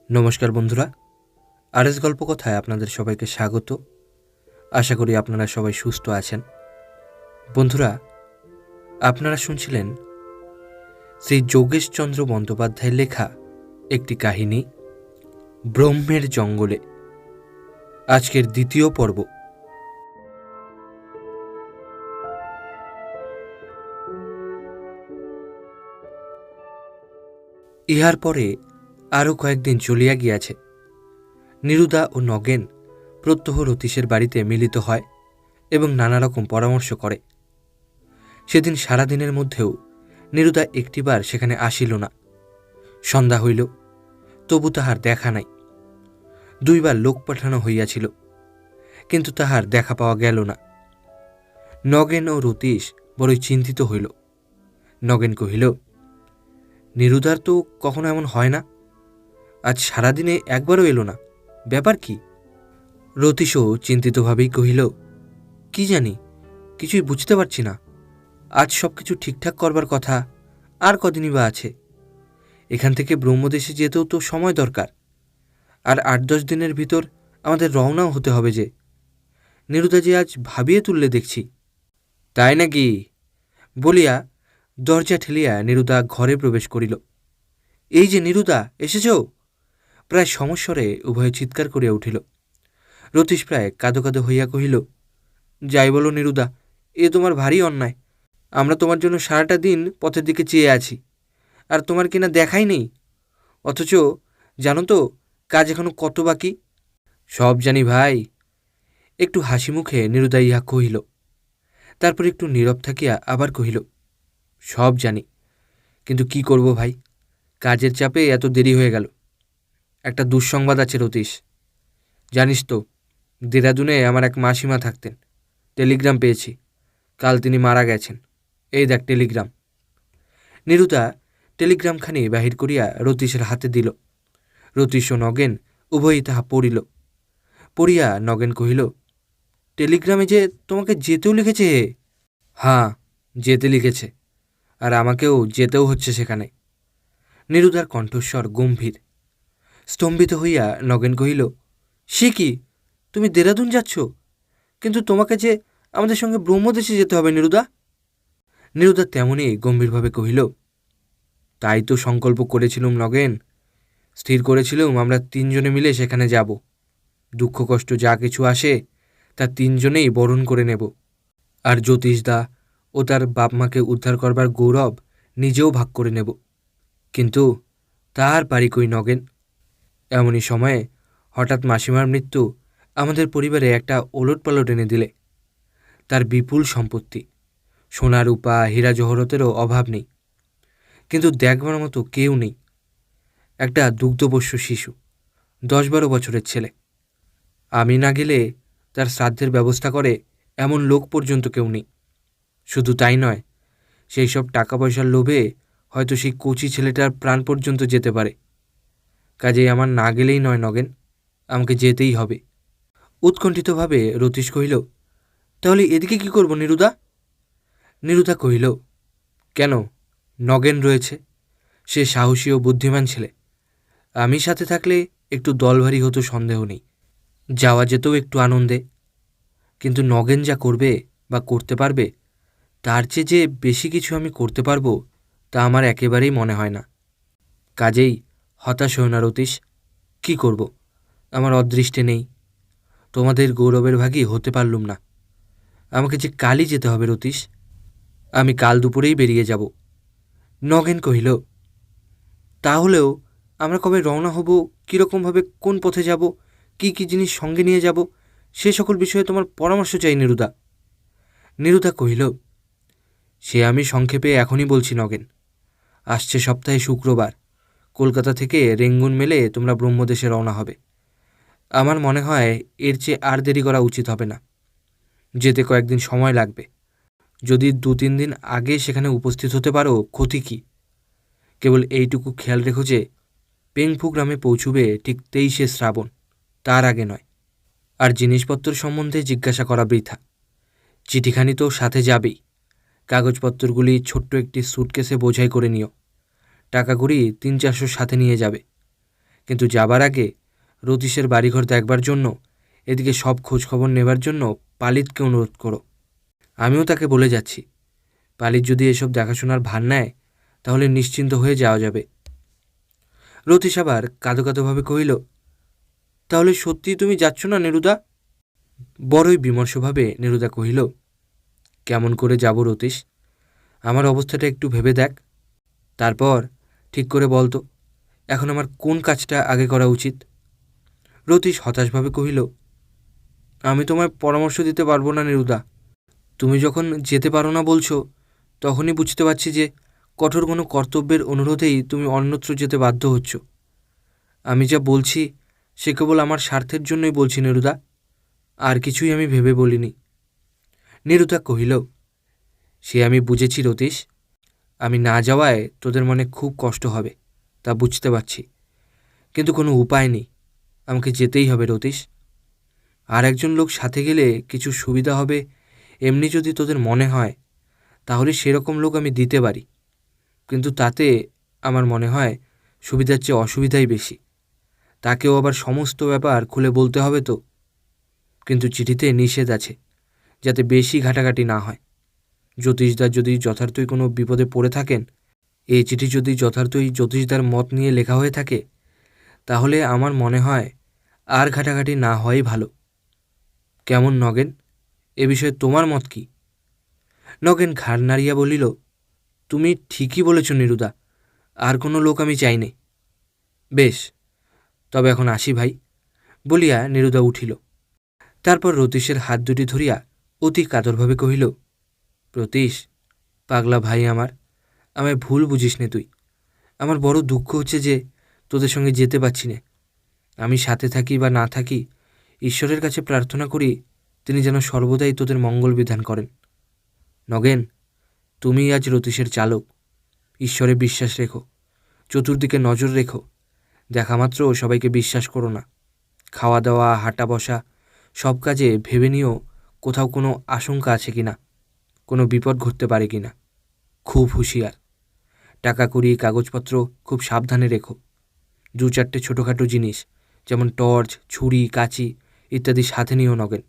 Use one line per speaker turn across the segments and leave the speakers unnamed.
নমস্কার বন্ধুরা, আরএস গল্পকথায় আপনাদের সবাইকে স্বাগত। আশা করি আপনারা সবাই সুস্থ আছেন। বন্ধুরা, আপনারা শুনছিলেন শ্রী যোগেশচন্দ্র বন্দ্যোপাধ্যায়ের লেখা একটি কাহিনী, ব্রহ্মের জঙ্গলে। আজকের দ্বিতীয় পর্ব। ইহার পরে আরও কয়েকদিন চলিয়া গিয়াছে। নিরুদা ও নগেন প্রত্যহ রতীশের বাড়িতে মিলিত হয় এবং নানা রকম পরামর্শ করে। সেদিন সারাদিনের মধ্যেও নিরুদা একটিবার সেখানে আসিল না। সন্ধ্যা হইল, তবু তাহার দেখা নাই। দুইবার লোক পাঠানো হইয়াছিল, কিন্তু তাহার দেখা পাওয়া গেল না। নগেন ও রতীশ বড়ই চিন্তিত হইল। নগেন কহিল, নিরুদার তো কখনো এমন হয় না, আজ সারাদিনে একবারও এলো না, ব্যাপার কি? রতীশও চিন্তিতভাবেই কহিল, কি জানি, কিছুই বুঝতে পারছি না। আজ সব কিছু ঠিকঠাক করবার কথা, আর কদিনই বা আছে। এখান থেকে ব্রহ্মদেশে যেতেও তো সময় দরকার, আর ৮-১০ দিনের ভিতর আমাদের রওনাও হতে হবে যে। নিরুদা যে আজ ভাবিয়ে তুললে দেখছি। তাই নাকি? বলিয়া দরজা ঠেলিয়া নিরুদা ঘরে প্রবেশ করিল। এই যে নিরুদা, এসেছ? প্রায় সমস্বরে উভয়ে চিৎকার করিয়া উঠিল। রতীশ প্রায় কাঁদো কাঁদো হইয়া কহিল, যাই বলো নিরুদা, এ তোমার ভারী অন্যায়। আমরা তোমার জন্য সারাটা দিন পথের দিকে চেয়ে আছি, আর তোমার কিনা দেখাই নেই। অথচ জানো তো কাজ এখনো কত বাকি। সব জানি ভাই। একটু হাসি মুখে নিরুদা ইহা কহিল। তারপর একটু নীরব থাকিয়া আবার কহিল, সব জানি, কিন্তু কি করব ভাই, কাজের চাপে এত দেরি হয়ে গেল। একটা দুঃসংবাদ আছে রতীশ, জানিস তো, দেরাদুনে আমার এক মাসিমা থাকতেন। টেলিগ্রাম পেয়েছি, কাল তিনি মারা গেছেন। এই দেখ টেলিগ্রাম। নিরুদা টেলিগ্রামখানি বাহির করিয়া রতীশের হাতে দিল। রতীশ ও নগেন উভয়ই তাহা পড়িল। পড়িয়া নগেন কহিল, টেলিগ্রামে যে তোমাকে যেতেও লিখেছে। হ্যাঁ, যেতে লিখেছে, আর আমাকেও যেতেও হচ্ছে সেখানে। নিরুদার কণ্ঠস্বর গম্ভীর। স্তম্ভিত হইয়া নগেন কহিল, সে কি, তুমি দেরাদুন যাচ্ছ? কিন্তু তোমাকে যে আমাদের সঙ্গে ব্রহ্মদেশে যেতে হবে নিরুদা। নিরুদা তেমনই গম্ভীরভাবে কহিল, তাই তো সংকল্প করেছিলুম নগেন। স্থির করেছিলুম আমরা ৩ জনে মিলে সেখানে যাব। দুঃখ কষ্ট যা কিছু আসে তা ৩ জনেই বরণ করে নেব, আর জ্যোতিষদা ও তার বাপ মাকে উদ্ধার করবার গৌরব নিজেও ভাগ করে নেব। কিন্তু তার পারি কই নগেন। এমনই সময়ে হঠাৎ মাসিমার মৃত্যু আমাদের পরিবারে একটা ওলটপালট এনে দিলে। তার বিপুল সম্পত্তি, সোনা রূপা হীরা জহরতেরও অভাব নেই, কিন্তু দেখবার মতো কেউ নেই। একটা দুগ্ধপোষ্য শিশু, ১০-১২ বছরের ছেলে। আমি না গেলে তার শ্রাদ্ধের ব্যবস্থা করে এমন লোক পর্যন্ত কেউ নেই। শুধু তাই নয়, সেই সব টাকা পয়সার লোভে হয়তো সেই কচি ছেলেটার প্রাণ পর্যন্ত যেতে পারে। কাজেই আমার না গেলেই নয় নগেন, আমাকে যেতেই হবে। উৎকণ্ঠিতভাবে রতীশ কহিল, তাহলে এদিকে কি করব নিরুদা? নিরুদা কহিল, কেন, নগেন রয়েছে, সে সাহসী ও বুদ্ধিমান ছেলে। আমি সাথে থাকলে একটু দলভারী হতো সন্দেহ নেই, যাওয়া যেতেও একটু আনন্দে। কিন্তু নগেন যা করবে বা করতে পারবে, তার চেয়ে যে বেশি কিছু আমি করতে পারবো তা আমার একেবারেই মনে হয় না। কাজেই হতাশ হও না রতীশ, কী করব, আমার অদৃষ্টে নেই। তোমাদের গৌরবের ভাগী হতে পারলুম না। আমাকে যে কালই যেতে হবে রতীশ, আমি কাল দুপুরেই বেরিয়ে যাব। নগেন কহিল, তাহলেও আমরা কবে রওনা হব, কীরকমভাবে কোন পথে যাব, কি কি জিনিস সঙ্গে নিয়ে যাব, সে সকল বিষয়ে তোমার পরামর্শ চাই নিরুদা। নিরুদা কহিল, সে আমি সংক্ষেপে এখনই বলছি নগেন। আসছে সপ্তাহে শুক্রবার কলকাতা থেকে রেঙ্গুন মেলে তোমরা ব্রহ্মদেশে রওনা হবে। আমার মনে হয় এর চেয়ে আর দেরি করা উচিত হবে না। যেতে কয়েকদিন সময় লাগবে। যদি ২-৩ দিন আগে সেখানে উপস্থিত হতে পারো ক্ষতি কি? কেবল এইটুকু খেয়াল রেখো যে পেংফু গ্রামে পৌঁছবে ঠিক ২৩শে শ্রাবণ, তার আগে নয়। আর জিনিসপত্র সম্বন্ধে জিজ্ঞাসা করা বৃথা। চিঠিখানি তো সাথে যাবেই। কাগজপত্রগুলি ছোট্ট একটি স্যুটকেসে বোঝাই করে নিও। টাকাগুলি ৩-৪০০ সাথে নিয়ে যাবে। কিন্তু যাবার আগে রতীশের বাড়িঘর দেখবার জন্য, এদিকে সব খোঁজখবর নেবার জন্য পালিতকে অনুরোধ করো। আমিও তাকে বলে যাচ্ছি, পালিত যদি এসব দেখাশোনার ভার নেয় তাহলে নিশ্চিন্ত হয়ে যাওয়া যাবে। রতীশ আবার কাঁদো কাঁদোভাবে কহিল, তাহলে সত্যিই তুমি যাচ্ছ না নিরুদা? বড়ই বিমর্ষভাবে নিরুদা কহিল, কেমন করে যাব রতীশ? আমার অবস্থাটা একটু ভেবে দেখ, তারপর ঠিক করে বলতো এখন আমার কোন কাজটা আগে করা উচিত। রতীশ হতাশভাবে কহিল, আমি তোমায় পরামর্শ দিতে পারবো না নিরুদা। তুমি যখন যেতে পারো না বলছো, তখনই বুঝতে পারছি যে কঠোর কোনো কর্তব্যের অনুরোধেই তুমি অন্যত্র যেতে বাধ্য হচ্ছ। আমি যা বলছি সে কেবল আমার স্বার্থের জন্যই বলছি নিরুদা, আর কিছুই আমি ভেবে বলিনি। নিরুদা কহিল, সে আমি বুঝেছি রতীশ, আমি না যাওয়ায় তোদের মনে খুব কষ্ট হবে, তা বুঝতে পারছি, কিন্তু কোনো উপায় নেই, আমাকে যেতেই হবে রতীশ। আর একজন লোক সাথে গেলে কিছু সুবিধা হবে এমনি যদি তোদের মনে হয়, তাহলে সেরকম লোক আমি দিতে পারি, কিন্তু তাতে আমার মনে হয় সুবিধার চেয়ে অসুবিধাই বেশি। তাকেও আবার সমস্ত ব্যাপার খুলে বলতে হবে তো, কিন্তু চিঠিতে নিষেধ আছে যাতে বেশি ঘাটাঘাটি না হয়। জ্যোতিষদার যদি যথার্থই কোনো বিপদে পড়ে থাকেন, এই চিঠি যদি যথার্থই জ্যোতিষদার মত নিয়ে লেখা হয়ে থাকে, তাহলে আমার মনে হয় আর ঘাটাঘাটি না হওয়াই ভালো। কেমন নগেন, এ বিষয়ে তোমার মত কি? নগেন ঘাড় নাড়িয়া বলিল, তুমি ঠিকই বলেছ নিরুদা, আর কোনো লোক আমি চাই নে। বেশ, তবে এখন আসি ভাই, বলিয়া নিরুদা উঠিল। তারপর রতীশের হাত দুটি ধরিয়া অতি কাতরভাবে কহিল, রতীশ, পাগলা ভাই আমার, আমায় ভুল বুঝিস নে তুই। আমার বড় দুঃখ হচ্ছে যে তোদের সঙ্গে যেতে পারছি না। আমি সাথে থাকি বা না থাকি, ঈশ্বরের কাছে প্রার্থনা করি তিনি যেন সর্বদাই তোদের মঙ্গল বিধান করেন। নগেন, তুমি আজ রতীশের চালক, ঈশ্বরে বিশ্বাস রেখো, চতুর্দিকে নজর রেখো, দেখামাত্র সবাইকে বিশ্বাস করো না। খাওয়া দাওয়া, হাঁটা বসা সব কাজে ভেবে নিও কোথাও কোনো আশঙ্কা আছে কি না, কোনো বিপদ ঘটতে পারে কি না। খুব হুঁশিয়ার। টাকা কড়ি কাগজপত্র খুব সাবধানে রেখো। 2-4টে ছোটোখাটো জিনিস যেমন টর্চ, ছুরি, কাঁচি ইত্যাদি সাথে নিও নগেন।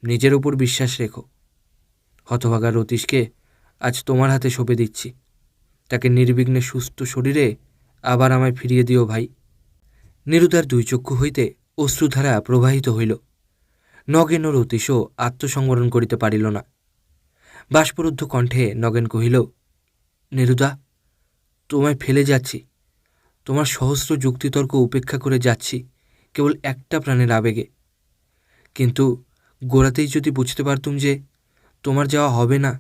নিজের ওপর বিশ্বাস রেখো। হতভাগা রতীশকে আজ তোমার হাতে সঁপে দিচ্ছি, তাকে নির্বিঘ্নে সুস্থ শরীরে আবার আমায় ফিরিয়ে দিও ভাই। নিরুদার দুই চক্ষু হইতে অশ্রুধারা প্রবাহিত হইল। নগেন ও রতীশও আত্মসংবরণ করিতে পারিল না। বাষ্পরুদ্ধ কণ্ঠে নগেন কহিল, নিরুদা, তোমায় ফেলে যাচ্ছি, তোমার সহস্র যুক্তিতর্ক উপেক্ষা করে যাচ্ছি কেবল একটা প্রাণের আবেগে। কিন্তু গোড়াতেই যদি বুঝতে পারতুম যে তোমার যাওয়া হবে না,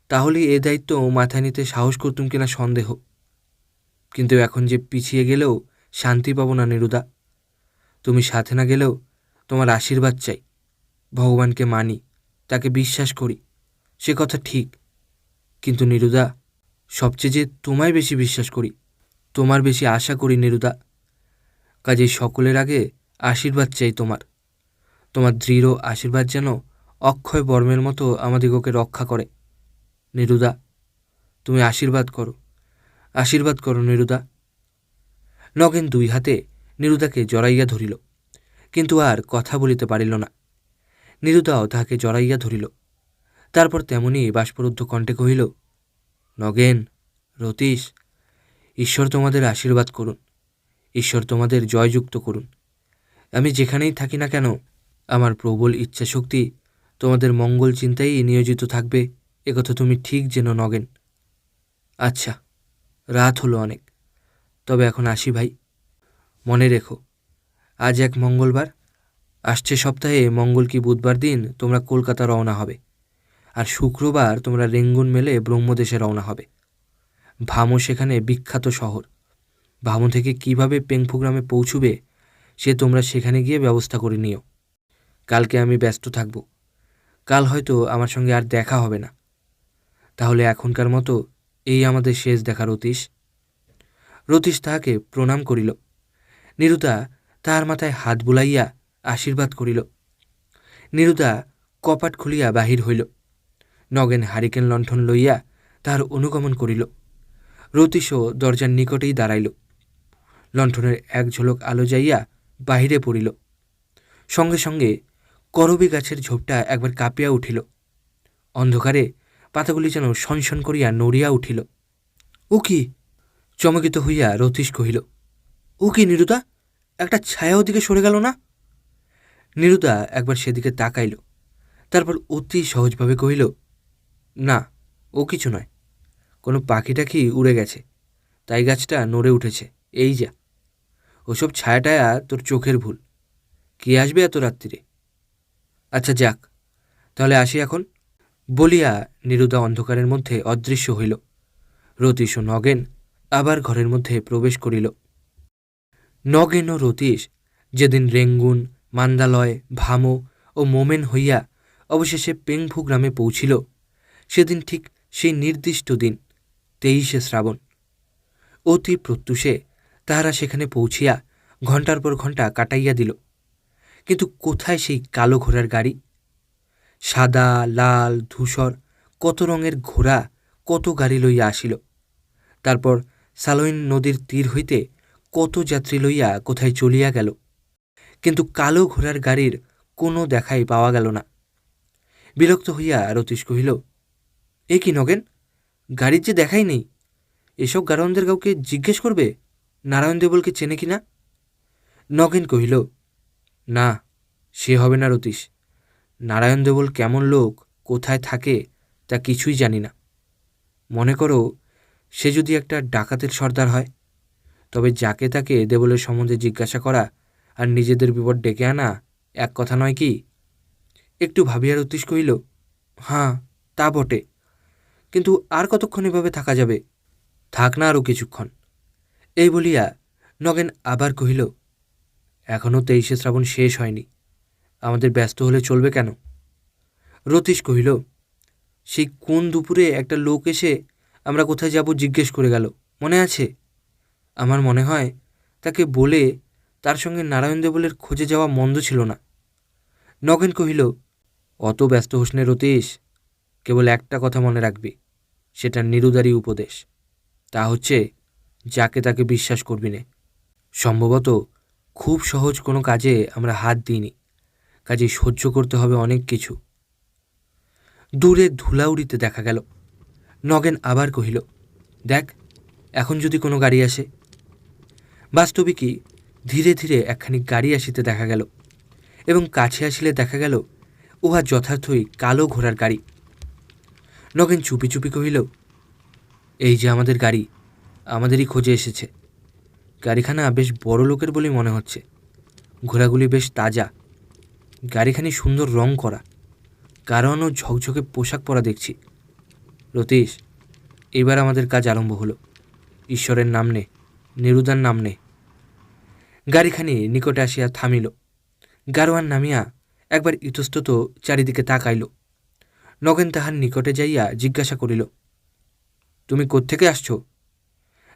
তাহলে এ দায়িত্ব মাথায় নিতে সাহস করতুম কিনা সন্দেহ। কিন্তু এখন যে পিছিয়ে গেলেও শান্তি পাব না নিরুদা। তুমি সাথে না গেলেও তোমার আশীর্বাদ চাই। ভগবানকে মানি, তাকে বিশ্বাস করি, সে কথা ঠিক, কিন্তু নিরুদা, সবচেয়ে যে তোমায় বেশি বিশ্বাস করি, তোমার বেশি আশা করি নিরুদা। কাজেই সকলের আগে আশীর্বাদ চাই তোমার। তোমার দৃঢ় আশীর্বাদ যেন অক্ষয় বর্মের মতো আমাদিগকে রক্ষা করে। নিরুদা, তুমি আশীর্বাদ করো, আশীর্বাদ করো নিরুদা। নগেন দুই হাতে নিরুদাকে জড়াইয়া ধরিল, কিন্তু আর কথা বলিতে পারিল না। নিরুদাও তাহাকে জড়াইয়া ধরিল। তারপর তেমনি বাষ্পরুদ্ধ কণ্ঠে কহিল, নগেন, রতীশ, ঈশ্বর তোমাদের আশীর্বাদ করুন, ঈশ্বর তোমাদের জয়যুক্ত করুন। আমি যেখানেই থাকি না কেন, আমার প্রবল ইচ্ছাশক্তি তোমাদের মঙ্গল চিন্তায় নিয়োজিত থাকবে, একথা তুমি ঠিক জেনো নগেন। আচ্ছা, রাত হলো অনেক, তবে এখন আসি ভাই। মনে রেখো, আজ এক মঙ্গলবার, আসছে সপ্তাহে মঙ্গল কি বুধবার দিন তোমরা কলকাতা রওনা হবে, আর শুক্রবার তোমরা রেঙ্গুন মেলে ব্রহ্মদেশে রওনা হবে। ভামো সেখানে বিখ্যাত শহর। ভামো থেকে কিভাবে পেংফু গ্রামে পৌঁছবে সে তোমরা সেখানে গিয়ে ব্যবস্থা করে নিও। কালকে আমি ব্যস্ত থাকব, কাল হয়তো আমার সঙ্গে আর দেখা হবে না। তাহলে এখনকার মতো এই আমাদের শেষ দেখা রতীশ। রতীশ তাহাকে প্রণাম করিল। নিরুদা তাহার মাথায় হাত বুলাইয়া আশীর্বাদ করিল। নিরুদা কপাট খুলিয়া বাহির হইল। নগেন হারিকেন লণ্ঠন লইয়া তাহার অনুগমন করিল। রতীশও দরজার নিকটেই দাঁড়াইল। লণ্ঠনের এক ঝলক আলো যাইয়া বাহিরে পড়িল। সঙ্গে সঙ্গে করবী গাছের ঝোপটা একবার কাঁপিয়া উঠিল। অন্ধকারে পাতাগুলি যেন সনসন করিয়া নড়িয়া উঠিল। ও কি! চমকিত হইয়া রতীশ কহিল, ও কি নিরুদা, একটা ছায়া ওদিকে সরে গেল না? নিরুদা একবার সেদিকে তাকাইল, তারপর অতি সহজভাবে কহিল, না, ও কিছু নয়, কোনো পাখি টাখি উড়ে গেছে, তাই গাছটা নড়ে উঠেছে, এই যা। ওসব ছায়াটায়া তোর চোখের ভুল। কে আসবে এত রাত্রিরে? আচ্ছা যাক, তাহলে আসি এখন। বলিয়া নিরুদা অন্ধকারের মধ্যে অদৃশ্য হইল। রতীশ ও নগেন আবার ঘরের মধ্যে প্রবেশ করিল। নগেন ও রতীশ যেদিন রেঙ্গুন, মান্দালয়, ভামো ও মোমেন হইয়া অবশেষে পেংফু গ্রামে পৌঁছিল, সেদিন ঠিক সেই নির্দিষ্ট দিন 23শে শ্রাবণ। অতি প্রত্যুষে তাহারা সেখানে পৌঁছিয়া ঘণ্টার পর ঘণ্টা কাটাইয়া দিল। কিন্তু কোথায় সেই কালো ঘোড়ার গাড়ি? সাদা, লাল, ধূসর কত রঙের ঘোড়া, কত গাড়ি লইয়া আসিল। তারপর সালোইন নদীর তীর হইতে কত যাত্রী লইয়া কোথায় চলিয়া গেল, কিন্তু কালো ঘোড়ার গাড়ির কোনো দেখাই পাওয়া গেল না। বিরক্ত হইয়া রতীশ কহিল, এ কি নগেন, গাড়ির যে দেখাই নেই। এসব গাড়োয়ানদের কাউকে জিজ্ঞেস করবে নারায়ণ দেবলকে চেনে কিনা? নগেন কহিল, না, সে হবে না রতীশ। নারায়ণ দেবল কেমন লোক, কোথায় থাকে, তা কিছুই জানি না। মনে করো সে যদি একটা ডাকাতের সর্দার হয়, তবে যাকে তাকে দেবলের সম্বন্ধে জিজ্ঞাসা করা আর নিজেদের বিপদ ডেকে আনা এক কথা নয় কি? একটু ভাবিয়া রতীশ কহিল, হাঁ, তা বটে, কিন্তু আর কতক্ষণ এভাবে থাকা যাবে? থাক না আরও কিছুক্ষণ। এই বলিয়া নগেন আবার কহিল, এখনও 23শে শ্রাবণ শেষ হয়নি, আমাদের ব্যস্ত হলে চলবে কেন? রতীশ কহিল, সেই কোন দুপুরে একটা লোক এসে আমরা কোথায় যাব জিজ্ঞেস করে গেল, মনে আছে? আমার মনে হয় তাকে বলে তার সঙ্গে নারায়ণ দেবলের খোঁজে যাওয়া মন্দ ছিল না। নগেন কহিল, অত ব্যস্ত হোস নে রতীশ, কেবল একটা কথা মনে রাখবি, সেটা নিরুদারী উপদেশ। তা হচ্ছে, যাকে তাকে বিশ্বাস করবি নে। সম্ভবত খুব সহজ কোনো কাজে আমরা হাত দিইনি, কাজে সহ্য করতে হবে অনেক কিছু। দূরে ধুলা উড়িতে দেখা গেল। নগেন আবার কহিল, দেখ, এখন যদি কোনো গাড়ি আসে। বাস্তবিকই ধীরে ধীরে একখানি গাড়ি আসিতে দেখা গেল, এবং কাছে আসিলে দেখা গেল উহা যথার্থই কালো ঘোড়ার গাড়ি। নগেন চুপি চুপি কহিল, এই যে আমাদের গাড়ি, আমাদেরই খোঁজে এসেছে। গাড়িখানা বেশ বড় লোকের বলেই মনে হচ্ছে। ঘোড়াগুলি বেশ তাজা, গাড়িখানি সুন্দর রং করা, কারণ ও ঝকঝকে পোশাক পরা দেখছি। রতীশ, এবার আমাদের কাজ আরম্ভ হলো। ঈশ্বরের নাম নে, নিরুদার নাম নে। গাড়িখানি নিকটে আসিয়া থামিল। গাড়োয়ান নামিয়া একবার ইতস্তত চারিদিকে তাকাইল। নগেন তাহার নিকটে যাইয়া জিজ্ঞাসা করিল, তুমি কোত্থেকে আসছ?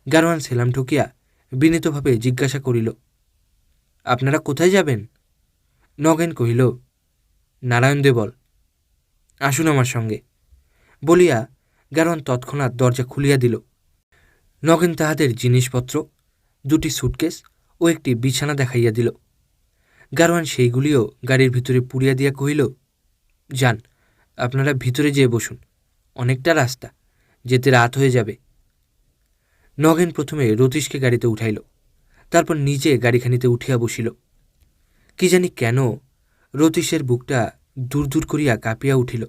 গাড়োয়ান সেলাম ঠুকিয়া বিনীতভাবে জিজ্ঞাসা করিল, আপনারা কোথায় যাবেন? নগেন কহিল, নারায়ণ দেবল। আসুন আমার সঙ্গে। বলিয়া গাড়োয়ান তৎক্ষণাৎ দরজা খুলিয়া দিল। নগেন তাহাদের জিনিসপত্র, দুটি সুটকেস ও একটি বিছানা দেখাইয়া দিল। গাড়োয়ান সেইগুলিও গাড়ির ভিতরে পুড়িয়া দিয়া কহিল, যান, আপনারা ভিতরে যেয়ে বসুন, অনেকটা রাস্তা, যেতে রাত হয়ে যাবে। নগেন প্রথমে রতীশকে গাড়িতে উঠাইল, তারপর নিজে গাড়িখানিতে উঠিয়া বসিল। কি জানি কেন রতীশের বুকটা দূর দূর করিয়া কাঁপিয়া উঠিল,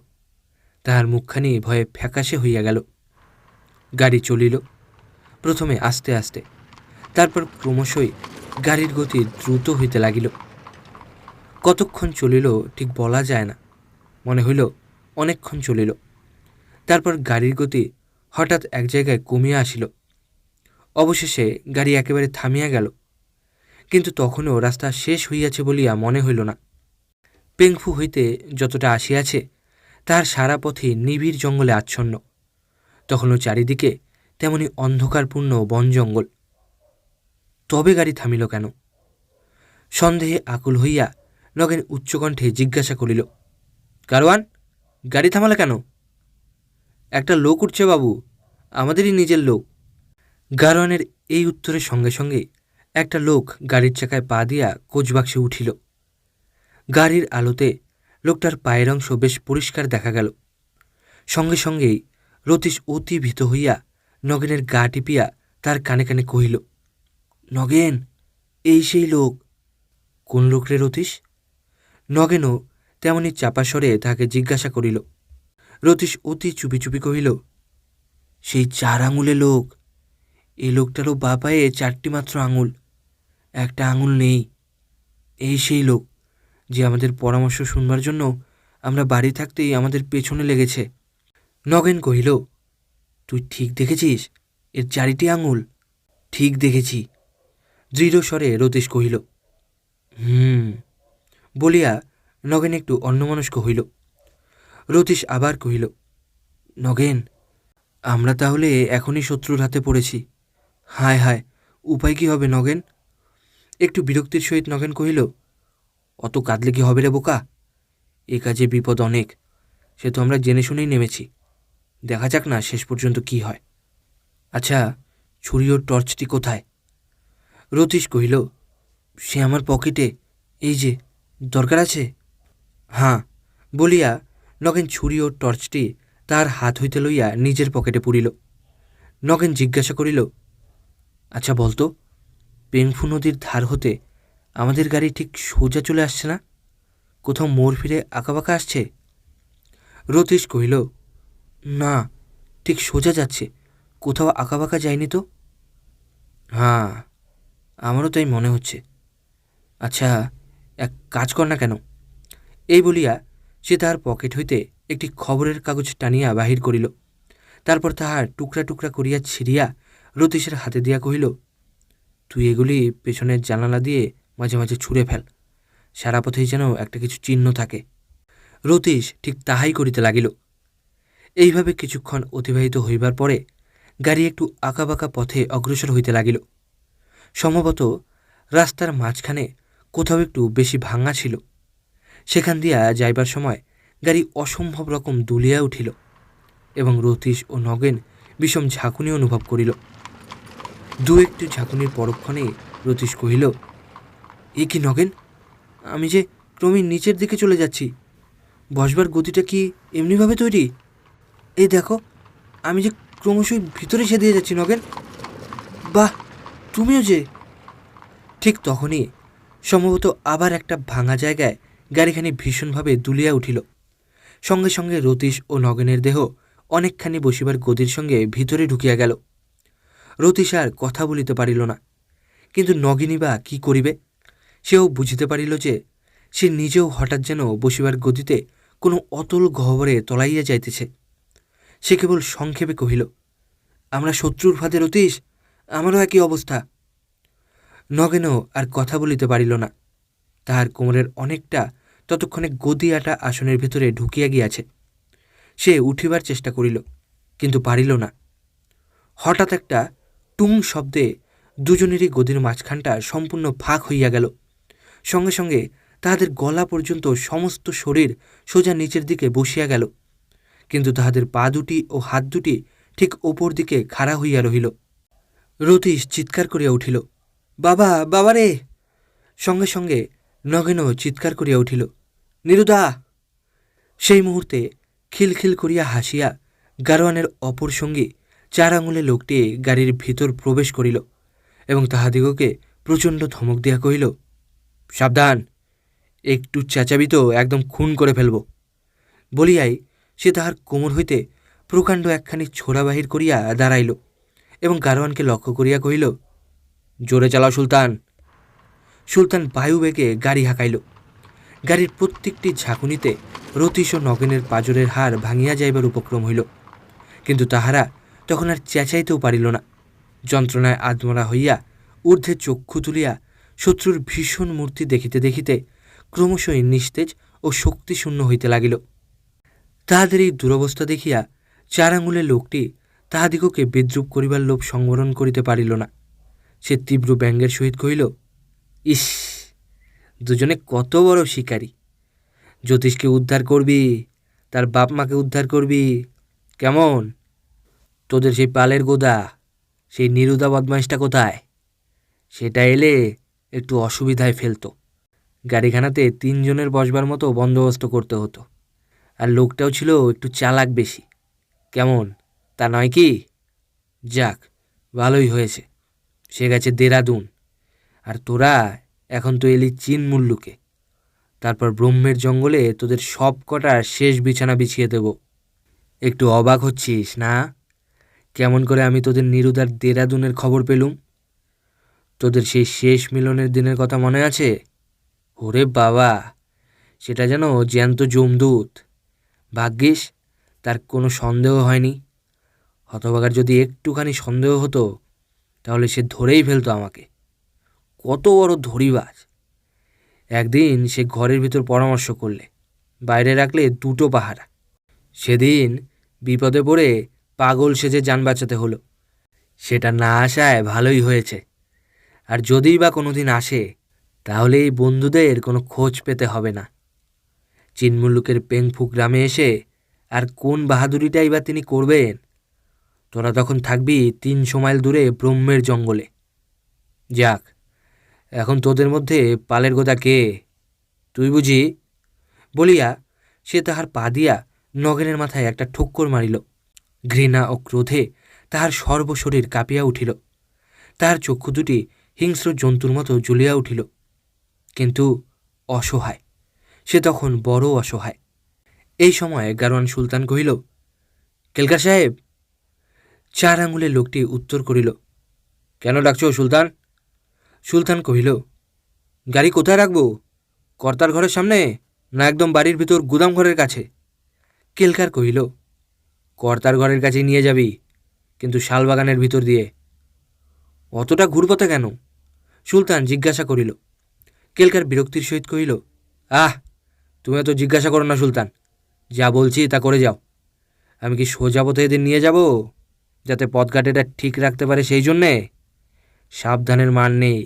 তাহার মুখখানি ভয়ে ফ্যাকাশে হইয়া গেল। গাড়ি চলিল, প্রথমে আস্তে আস্তে, তারপর ক্রমশই গাড়ির গতি দ্রুত হইতে লাগিল। কতক্ষণ চলিল ঠিক বলা যায় না, মনে হইল অনেকক্ষণ চলিল। তারপর গাড়ির গতি হঠাৎ এক জায়গায় কমিয়া আসিল। অবশেষে গাড়ি একেবারে থামিয়া গেল, কিন্তু তখনও রাস্তা শেষ হইয়াছে বলিয়া মনে হইল না। পেংফু হইতে যতটা আসিয়াছে তাহার সারা পথে নিবিড় জঙ্গলে আচ্ছন্ন, তখনও চারিদিকে তেমনি অন্ধকারপূর্ণ বন জঙ্গল। তবে গাড়ি থামিল কেন? সন্দেহে আকুল হইয়া নগেন উচ্চকণ্ঠে জিজ্ঞাসা করিল, গাড়োয়ান, গাড়ি থামালে কেন? একটা লোক উঠছে বাবু, আমাদেরই নিজের লোক। গাড়োয়ানের এই উত্তরের সঙ্গে সঙ্গে একটা লোক গাড়ির চাকায় পা দিয়া কোচবাক্সে উঠিল। গাড়ির আলোতে লোকটার পায়ের অংশ বেশ পরিষ্কার দেখা গেল। সঙ্গে সঙ্গেই রতীশ অতি ভীত হইয়া নগেনের গা টিপিয়া তার কানে কানে কহিল, নগেন, এই সেই লোক। কোন লোক রে রতীশ? নগেনও তেমনি চাপা স্বরে তাহাকে জিজ্ঞাসা করিল। রতীশ অতি চুপি চুপি কহিল, সেই 4 আঙুলে লোক। এই লোকটারও বা পায়ে 4টি মাত্র আঙুল, একটা আঙুল নেই। এই সেই লোক যে আমাদের পরামর্শ শুনবার জন্য আমরা বাড়ি থাকতেই আমাদের পেছনে লেগেছে। নগেন কহিল, তুই ঠিক দেখেছিস এর 4টি আঙুল? ঠিক দেখেছি, দৃঢ় স্বরে রতীশ কহিল। বলিয়া নগেন একটু অন্যমনস্ক হইল। রতীশ আবার কহিল, নগেন, আমরা তাহলে এখনই শত্রুর হাতে পড়েছি। হায় হায়, উপায় কি হবে নগেন? একটু বিরক্তির সহিত নগেন কহিল, অত কাঁদলে কি হবে রে বোকা? এ কাজে বিপদ অনেক, সে তো আমরা জেনে শুনেই নেমেছি। দেখা যাক না শেষ পর্যন্ত কি হয়। আচ্ছা, ছুরি ও টর্চটি কোথায়? রতীশ কহিল, সে আমার পকেটে, এই যে। দরকার আছে? হাঁ, বলিয়া নগেন ছুরি ও টর্চটি তার হাত হইতে লইয়া নিজের পকেটে পুরিল। নগেন জিজ্ঞাসা করিল, আচ্ছা বলতো, পেংফু নদীর ধার হতে আমাদের গাড়ি ঠিক সোজা চলে আসছে না? কোথাও মোড় ফিরে আঁকাবাঁকা আসছে? রতীশ কহিল, না, ঠিক সোজা যাচ্ছে, কোথাও আঁকাবাঁকা যায়নি তো। হ্যাঁ, আমারও তাই মনে হচ্ছে। আচ্ছা, এক কাজ কর না কেন? এই বলিয়া সে তাহার পকেট হইতে একটি খবরের কাগজ টানিয়া বাহির করিল। তারপর তাহার টুকরা টুকরা করিয়া ছিঁড়িয়া রতীশের হাতে দিয়া কহিল, তুই এগুলি পেছনের জানালা দিয়ে মাঝে মাঝে ছুঁড়ে ফেল, সারা পথেই যেন একটা কিছু চিহ্ন থাকে। রতীশ ঠিক তাহাই করিতে লাগিল। এইভাবে কিছুক্ষণ অতিবাহিত হইবার পরে গাড়ি একটু আঁকাবাঁকা পথে অগ্রসর হইতে লাগিল। সম্ভবত রাস্তার মাঝখানে কোথাও একটু বেশি ভাঙা ছিল। সেখান দিয়া যাইবার সময় গাড়ি অসম্ভব রকম দুলিয়া উঠিল এবং রতীশ ও নগেন বিষম ঝাঁকুনি অনুভব করিল। দু একটি ঝাঁকুনির পরক্ষণে রতীশ কহিল, এ কি নগেন, আমি যে ক্রমেই নিচের দিকে চলে যাচ্ছি। বসবার গতিটা কি এমনিভাবে তৈরি? এই দেখো, আমি যে ক্রমশই ভিতরে সেদিয়ে যাচ্ছি নগেন। বাহ, তুমিও যে। ঠিক তখনই সম্ভবত আবার একটা ভাঙা জায়গায় গাড়িখানি ভীষণভাবে দুলিয়া উঠিল। সঙ্গে সঙ্গে রতীশ ও নগেনের দেহ অনেকখানি বসিবার গদির সঙ্গে ভিতরে ঢুকিয়া গেল। রতীশ আর কথা বলিতে পারিল না, কিন্তু নগিনী বা কী করিবে? সেও বুঝিতে পারিল যে সে নিজেও হঠাৎ যেন বসিবার গদিতে কোনো অতল গহ্বরে তলাইয়া যাইতেছে। সে কেবল সংক্ষেপে কহিল, আমরা শত্রুর ফাঁদে রতীশ, আমারও একই অবস্থা। নগেনও আর কথা বলিতে পারিল না। তাহার কোমরের অনেকটা ততক্ষণে গদি আটা আসনের ভিতরে ঢুকিয়া গিয়াছে। সে উঠিবার চেষ্টা করিল, কিন্তু পারিল না। হঠাৎ একটা টুং শব্দে দুজনেরই গদির মাঝখানটা সম্পূর্ণ ফাঁক হইয়া গেল। সঙ্গে সঙ্গে তাহাদের গলা পর্যন্ত সমস্ত শরীর সোজা নিচের দিকে বসিয়া গেল, কিন্তু তাহাদের পা দুটি ও হাত দুটি ঠিক ওপর দিকে খাড়া হইয়া রহিল। রতীশ চিৎকার করিয়া উঠিল, বাবা, বাবা রে! সঙ্গে সঙ্গে নগেনও চিৎকার করিয়া উঠিল, নিরুদা! সেই মুহূর্তে খিলখিল করিয়া হাসিয়া গারোয়ানের অপর সঙ্গী 4 আঙুলে লোকটি গাড়ির ভিতর প্রবেশ করিল এবং তাহাদিগকে প্রচণ্ড ধমক দিয়া কহিল, সাবধান, একটু চেঁচাবি তো একদম খুন করে ফেলব। বলিয়াই সে তাহার কোমর হইতে প্রকাণ্ড একখানি ছোরা বাহির করিয়া দাঁড়াইল এবং গারোয়ানকে লক্ষ্য করিয়া কহিল, জোরে চালাও সুলতান। সুলতান বায়ুবেগে গাড়ি হাঁকাইল। গাড়ির প্রত্যেকটি ঝাঁকুনিতে রতীশ ও নগেনের পাঁজরের হাড় ভাঙিয়া যাইবার উপক্রম হইল, কিন্তু তাহারা তখন আর চেঁচাইতেও পারিল না। যন্ত্রণায় আধমরা হইয়া ঊর্ধ্বে চক্ষু তুলিয়া শত্রুর ভীষণ মূর্তি দেখিতে দেখিতে ক্রমশই নিস্তেজ ও শক্তিশূন্য হইতে লাগিল। তাহাদের এই দুরবস্থা দেখিয়া 4 আঙুলের লোকটি তাহাদিগকে বিদ্রুপ করিবার লোভ সংবরণ করিতে পারিল না। সে তীব্র ব্যঙ্গের সহিত কহিল, ইস, দুজনে কত বড় শিকারী! জ্যোতিষকে উদ্ধার করবি, তার বাপ মাকে উদ্ধার করবি, কেমন? তোদের সেই পালের গোদা, সেই নিরুদা বদমাইশটা কোথায়? সেটা এলে একটু অসুবিধায় ফেলতো। গাড়িখানাতে 3 জনের বসবার মতো বন্দোবস্ত করতে হতো। আর লোকটাও ছিল একটু চালাক বেশি। কেমন, তা নয় কি? যাক, ভালোই হয়েছে, সে গেছে দেরাদুন, আর তোরা এখন তো এলি চীন মুল্লুকে। তারপর ব্রহ্মের জঙ্গলে তোদের সব কটার শেষ বিছানা বিছিয়ে দেব। একটু অবাক হচ্ছিস না? কেমন করে আমি তোদের নিরুদার দেরাদুনের খবর পেলুম? তোদের সেই শেষ মিলনের দিনের কথা মনে আছে? ওরে বাবা, সেটা যেন জ্যান্ত যমদূত। ভাগ্যিস তার কোনো সন্দেহ হয়নি। হতভাগার যদি একটুখানি সন্দেহ হতো তাহলে সে ধরেই ফেলতো আমাকে। কত বড় ধরিবাজ! একদিন সে ঘরের ভিতর পরামর্শ করলে, বাইরে রাখলে 2টো পাহারা। সেদিন বিপদে পড়ে পাগল সেজে যান বাঁচাতে হলো। সেটা না আসায় ভালোই হয়েছে। আর যদিই বা কোনো দিন আসে, তাহলে এই বন্ধুদের কোনো খোঁজ পেতে হবে না। চিনমুল্লুকের পেংফু গ্রামে এসে আর কোন বাহাদুরিটাই বা তিনি করবেন? তোরা তখন থাকবি 300 মাইল দূরে ব্রহ্মের জঙ্গলে। যাক, এখন তোদের মধ্যে পালের গোদা কে? তুই বুঝি? বলিয়া সে তাহার পা দিয়া নগেনের মাথায় একটা ঠোক্কর মারিল। ঘৃণা ও ক্রোধে তাহার সর্বশরীর কাঁপিয়া উঠিল। তাহার চক্ষু দুটি হিংস্র জন্তুর মতো জ্বলিয়া উঠিল। কিন্তু অসহায়, সে তখন বড় অসহায়। এই সময় গারোয়ান সুলতান কহিল, কেলকার সাহেব। 4 আঙুলের লোকটি উত্তর করিল, কেন ডাকছ সুলতান? সুলতান কহিল, গাড়ি কোথায় রাখব? কর্তার ঘরের সামনে, না একদম বাড়ির ভিতর গুদাম ঘরের কাছে? কেলকার কহিল, কর্তার ঘরের কাছেই নিয়ে যাবি, কিন্তু শালবাগানের ভিতর দিয়ে। অতটা ঘুরপথে কেন? সুলতান জিজ্ঞাসা করিল। কেলকার বিরক্তির সহিত কহিল, আহ, তুমি এত জিজ্ঞাসা করো না সুলতান, যা বলছি তা করে যাও। আমি কি সোজা পথে এদের নিয়ে যাব, যাতে পথঘাটেটা ঠিক রাখতে পারে সেই জন্যে? সাবধানের মান নেই।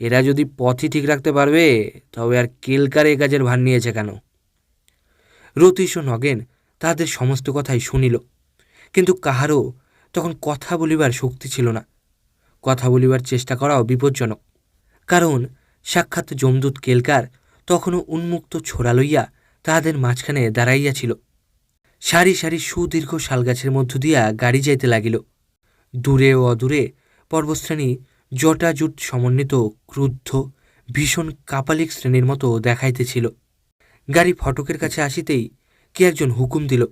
এরা যদি পথই ঠিক রাখতে পারবে, তবে আর কেলকার এ কাজের ভার নিয়েছে কেন? রতীশ ও নগেন তাদের সমস্ত কথাই শুনিল, কিন্তু কাহারও তখন কথা বলিবার শক্তি ছিল না। কথা বলিবার চেষ্টা করাও বিপজ্জনক, কারণ সাক্ষাৎ যমদূত কেলকার তখনও উন্মুক্ত ছোড়া লইয়া তাহাদের মাঝখানে দাঁড়াইয়াছিল। সারি সারি সুদীর্ঘ শালগাছের মধ্য দিয়া গাড়ি যাইতে লাগিল। দূরে ও অদূরে পর্বতশ্রেণী জটাজুট সমন্বিত ক্রুদ্ধ ভীষণ কাপালিক শ্রেণীর মতো দেখাইতেছিল। গাড়ি ফটকের কাছে আসিতেই কে একজন হুকুম দিল,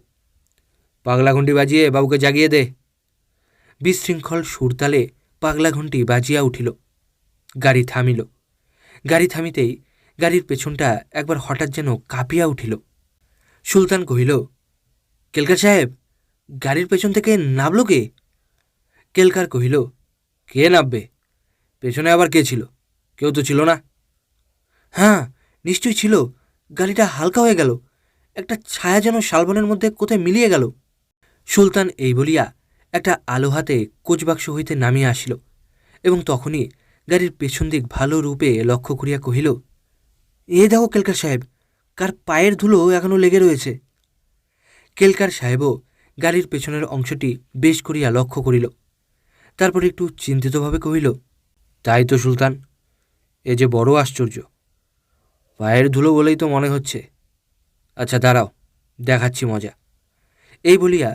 পাগলা ঘণ্টি বাজিয়ে বাবুকে জাগিয়ে দে। বিশৃঙ্খল সুরতালে পাগলা ঘণ্টি বাজিয়া উঠিল। গাড়ি থামিল। গাড়ি থামিতেই গাড়ির পেছনটা একবার হঠাৎ যেন কাঁপিয়া উঠিল। সুলতান কহিল, কেলকার সাহেব, গাড়ির পেছন থেকে নামল কে? কেলকার কহিল, কে নামবে? পেছনে আবার কে ছিল? কেউ তো ছিল না। হ্যাঁ, নিশ্চয়ই ছিল। গাড়িটা হালকা হয়ে গেল, একটা ছায়া যেন শালবনের মধ্যে কোথায় মিলিয়ে গেল। সুলতান এই বলিয়া একটা আলো হাতে কোচবাক্স হইতে নামিয়া আসিল, এবং তখনই গাড়ির পেছন দিক ভালো রূপে লক্ষ্য করিয়া কহিল, এ দেখো কেলকার সাহেব, কার পায়ের ধুলো এখনও লেগে রয়েছে। কেলকার সাহেবও গাড়ির পেছনের অংশটি বেশ করিয়া লক্ষ্য করিল। তারপর একটু চিন্তিতভাবে কহিল, তাই তো সুলতান, এ যে বড় আশ্চর্য। পায়ের ধুলো বলেই তো মনে হচ্ছে। আচ্ছা দাঁড়াও, দেখাচ্ছি মজা। এই বলিয়া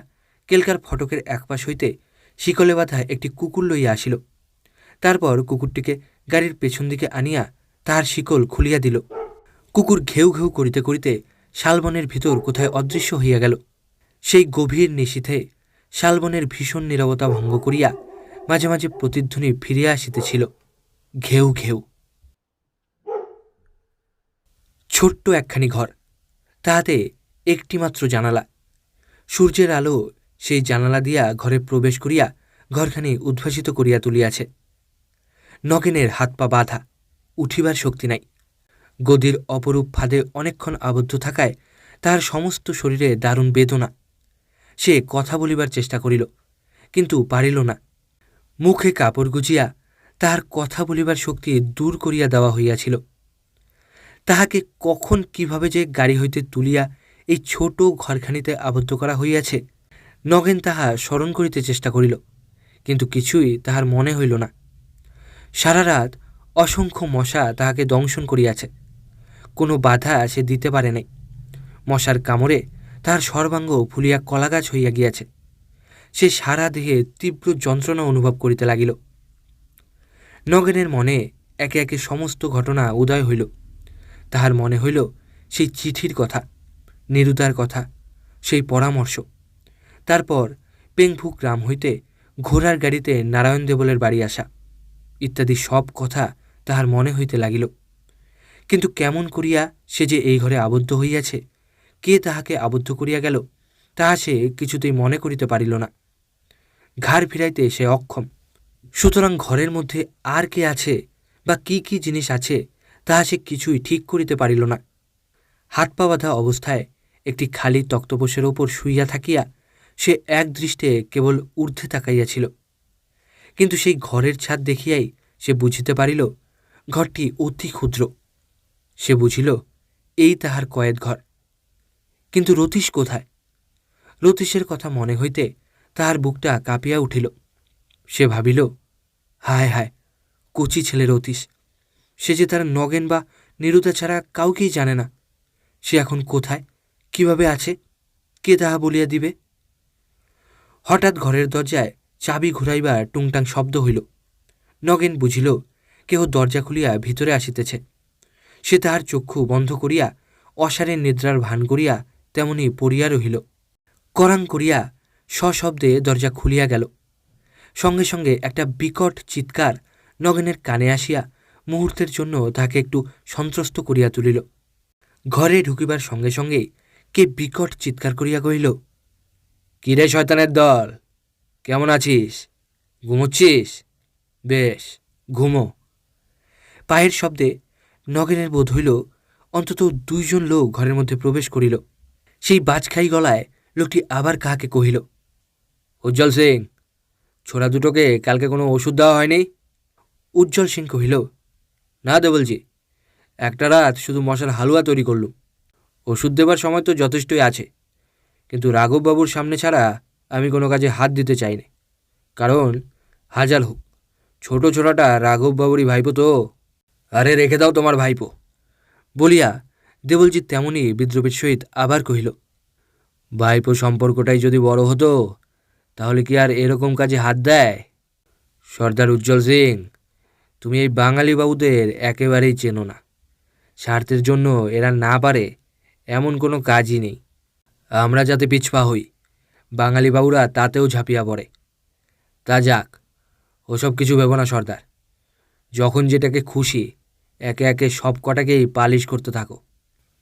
কেলকার ফটকের একপাশ হইতে শিকলে বাঁধা একটি কুকুর লইয়া আসিল। তারপর কুকুরটিকে গাড়ির পেছন দিকে আনিয়া তাহার শিকল খুলিয়া দিল। কুকুর ঘেউ ঘেউ করিতে করিতে শালবনের ভিতর কোথায় অদৃশ্য হইয়া গেল। সেই গভীর নিশীথে শালবনের ভীষণ নীরবতা ভঙ্গ করিয়া মাঝে মাঝে প্রতিধ্বনি ফিরিয়া আসিতেছিল, ঘেউ ঘেউ। ছোট্ট একখানি ঘর, তাহাতে একটিমাত্র জানালা। সূর্যের আলো সেই জানালা দিয়া ঘরে প্রবেশ করিয়া ঘরখানি উদ্ভাসিত করিয়া তুলিয়াছে। নগেনের হাত পা বাঁধা, উঠিবার শক্তি নাই। গদির অপরূপ ফাঁদে অনেকক্ষণ আবদ্ধ থাকায় তাহার সমস্ত শরীরে দারুণ বেদনা। সে কথা বলিবার চেষ্টা করিল, কিন্তু পারিল না। মুখে কাপড় গুজিয়া তাহার কথা বলিবার শক্তি দূর করিয়া দেওয়া হইয়াছিল। তাহাকে কখন কিভাবে যে গাড়ি হইতে তুলিয়া এই ছোট ঘরখানিতে আবদ্ধ করা হইয়াছে, নগেন তাহা স্মরণ করিতে চেষ্টা করিল, কিন্তু কিছুই তাহার মনে হইল না। সারা রাত অসংখ্য মশা তাহাকে দংশন করিয়াছে। কোনো বাধা সে দিতে পারে নাই। মশার কামড়ে তাহার সর্বাঙ্গ ফুলিয়া কলাগাছ হইয়া গিয়াছে। সে সারা দেহে তীব্র যন্ত্রণা অনুভব করিতে লাগিল। নগেনের মনে একে একে সমস্ত ঘটনা উদয় হইল। তাহার মনে হইল সেই চিঠির কথা, নিরুদার কথা, সেই পরামর্শ। তারপর পেংফু গ্রাম হইতে ঘোড়ার গাড়িতে নারায়ণ দেবলের বাড়ি আসা ইত্যাদি সব কথা তাহার মনে হইতে লাগিল। কিন্তু কেমন করিয়া সে যে এই ঘরে আবদ্ধ হইয়াছে, কে তাহাকে আবদ্ধ করিয়া গেল, তাহা সে কিছুতেই মনে করিতে পারিল না। ঘাড় ফিরাইতে সে অক্ষম। সুতরাং ঘরের মধ্যে আর কে আছে বা কি কি জিনিস আছে তাহা সে কিছুই ঠিক করিতে পারিল না। হাত পা বাঁধা অবস্থায় একটি খালি তক্তপোষের ওপর শুইয়া থাকিয়া সে এক দৃষ্টে কেবল ঊর্ধ্বে তাকাইয়াছিল। কিন্তু সেই ঘরের ছাদ দেখিয়াই সে বুঝিতে পারিল ঘরটি অতি ক্ষুদ্র। সে বুঝিল এই তাহার কয়েদ ঘর। কিন্তু রতীশ কোথায়? রতীশের কথা মনে হইতে তাহার বুকটা কাঁপিয়া উঠিল। সে ভাবিল, হায় হায়, কচি ছেলে রতীশ, সে যে তার নগেন বা নিরুদা ছাড়া কাউকেই জানে না। সে এখন কোথায়, কিভাবে আছে, কে তাহা বলিয়া দিবে? হঠাৎ ঘরের দরজায় চাবি ঘুরাইবার টুংটাং শব্দ হইল। নগেন বুঝিল কেহ দরজা খুলিয়া ভিতরে আসিতেছে। সে তাহার চক্ষু বন্ধ করিয়া অসারের নিদ্রার ভান করিয়া তেমনি পড়িয়া রহিল। করাং করিয়া সশব্দে দরজা খুলিয়া গেল। সঙ্গে সঙ্গে একটা বিকট চিৎকার নগেনের কানে আসিয়া মুহূর্তের জন্য তাহাকে একটু সন্ত্রস্ত করিয়া তুলিল। ঘরে ঢুকিবার সঙ্গে সঙ্গেই কে বিকট চিৎকার করিয়া কহিল, কিরে শয়তানের দল, কেমন আছিস? ঘুমোচ্ছিস? বেশ, ঘুমো। পায়ের শব্দে নগেনের বোধ হইল অন্তত 2 জন লোক ঘরের মধ্যে প্রবেশ করিল। সেই বাজখাই গলায় লোকটি আবার কাহাকে কহিল, উজ্জ্বল সিং, ছোড়া দুটোকে কালকে কোনো ওষুধ দেওয়া হয়নি? উজ্জ্বল সিং কহিল, না দেবলজি, একটা রাত শুধু মশার হালুয়া তৈরি করলুম। ওষুধ দেবার সময় তো যথেষ্টই আছে, কিন্তু রাঘববাবুর সামনে ছাড়া আমি কোনো কাজে হাত দিতে চাই না। কারণ হাজার হোক, ছোট ছোড়াটা রাঘববাবুরই ভাইপো তো। আরে রেখে দাও তোমার ভাইপো, বলিয়া দেবলজি তেমনি বিদ্রোপের সহিত আবার কহিল, ভাইপো সম্পর্কটাই যদি বড় হতো তাহলে কি আর এরকম কাজে হাত দেয়? সর্দার উজ্জ্বল সিং, তুমি এই বাঙালি বাবুদের একেবারেই চেনো না। স্বার্থের জন্য এরা না পারে এমন কোনো কাজই নেই। আমরা যাতে পিছপা হই, বাঙালি বাবুরা তাতেও ঝাঁপিয়া পড়ে। তা যাক, ওসব কিছু ভেবো না সর্দার। যখন যেটাকে খুশি একে একে সব কটাকেই পালিশ করতে থাকো।